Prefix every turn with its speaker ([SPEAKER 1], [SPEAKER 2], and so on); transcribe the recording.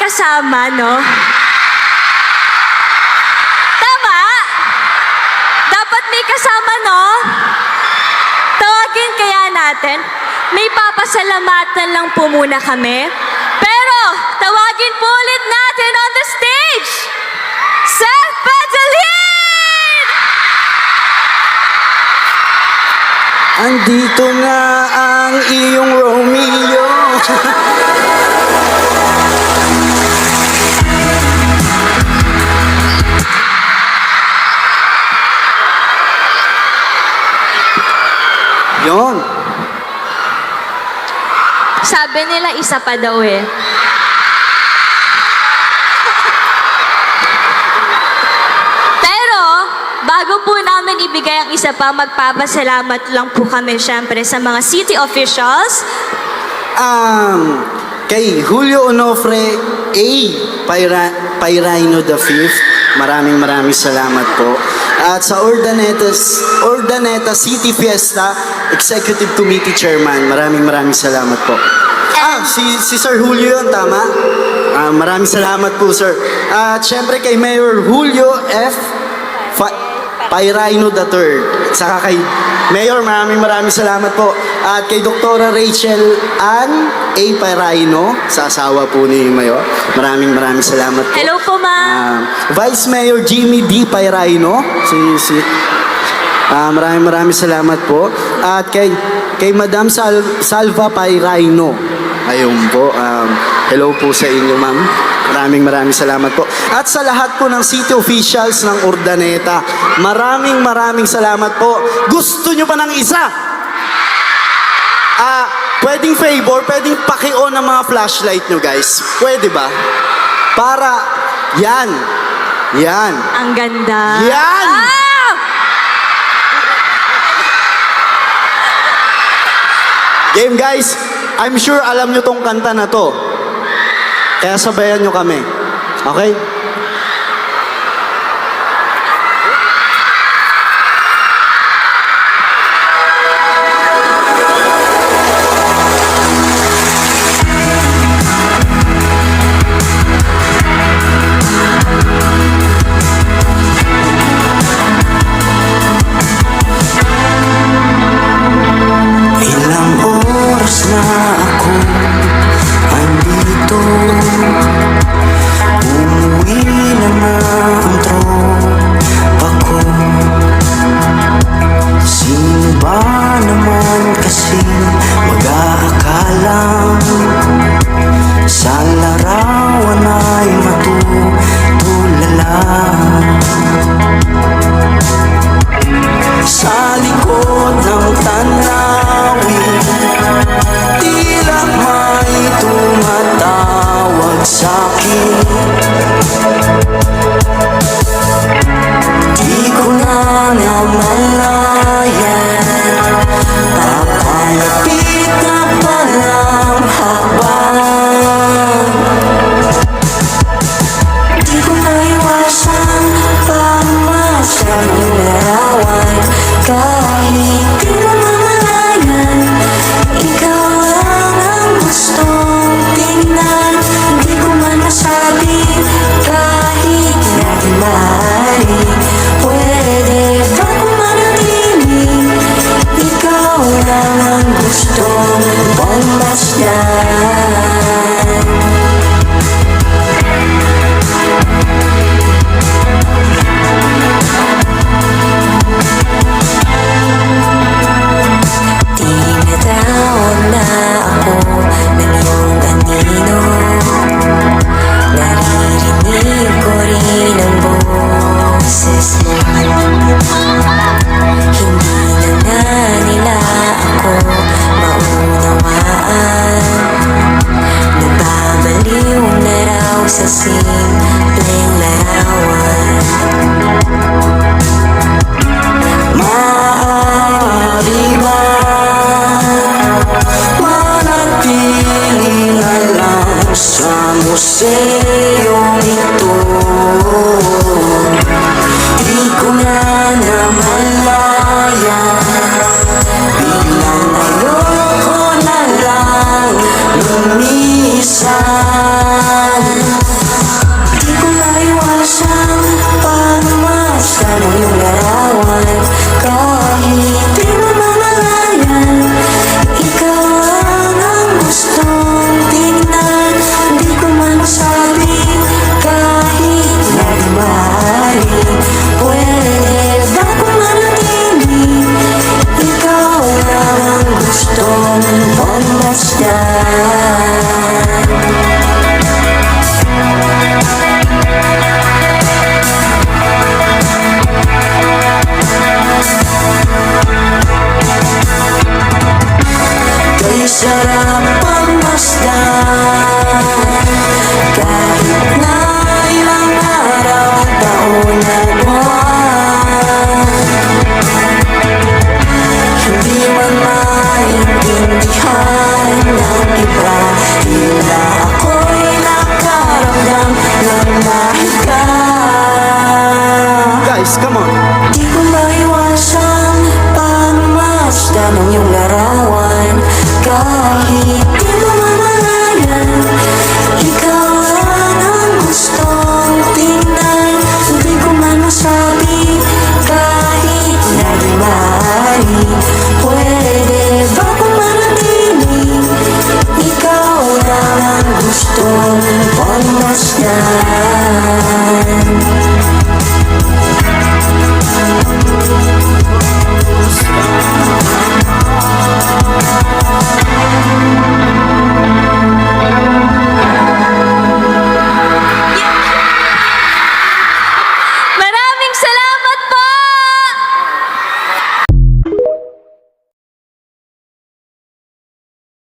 [SPEAKER 1] kasama, no? Tama? Dapat may kasama, no? Tawagin kaya natin. May papasalamatan lang po muna kami. Pero, tawagin po ulit natin on the stage, Seth Badalin!
[SPEAKER 2] Andito nga ang iyong Romeo. Yon.
[SPEAKER 1] Sabi nila isa pa daw eh. Pero, bago po namin ibigay ang isa pa, magpapasalamat lang po kami syempre sa mga city officials.
[SPEAKER 2] Kay Julio Onofre A. Pairino the Fifth, maraming salamat po. At sa Urdaneta City Fiesta Executive Committee Chairman, maraming salamat po. Si Sir Julio yun, tama? Maraming salamat po, sir. At syempre kay Mayor Julio F. Pairino III. Saka kay Mayor, maraming salamat po. At kay Doktora Rachel Ann A. Pairino, sa asawa po ni Mayor. Maraming salamat po.
[SPEAKER 1] Hello po, ma'am.
[SPEAKER 2] Vice Mayor Jimmy D. Pairino. Maraming salamat po. At kay Madam Salva Pairino. Ayun po. Hello po sa inyo, ma'am. Maraming salamat po. At sa lahat po ng city officials ng Urdaneta, maraming salamat po. Gusto nyo pa ng isa? Pwedeng favor, pwedeng paki-on ng mga flashlight nyo, guys. Pwede ba? Para, yan.
[SPEAKER 1] Ang ganda.
[SPEAKER 2] Yan! Game, guys. I'm sure alam nyo tong kanta na to. Kaya sabayan nyo kami. Okay? Ilang oras na ako andito, umuwi na ang tropa ko. Sino ba naman kasi mag-aakalang sa larawan ay matutulala? Sa likod ng tanawin, tila may tumatawag sa'kin. Di ko na namalayan, papalapit na palang habang. Di ko maiwasan pamasyal ng larawan. Kahit di mo mamalayan, ikaw lang ang gustong tingnan. Di ko man masabi kahit di natin maaari. Pwede ba kung manatiling, ikaw lang ang gustong pagmasdan. Tinatawag na ako ng iyong anino, naririnig ko rin ang boses mo. Hindi na nila ako maunawaan, nababaliw na raw sa simpleng larawan. Maaari ba manatili na lang sa museyong ito? Di ko na namalayan, biglang ayoko na lang lumisan. Guys, come on.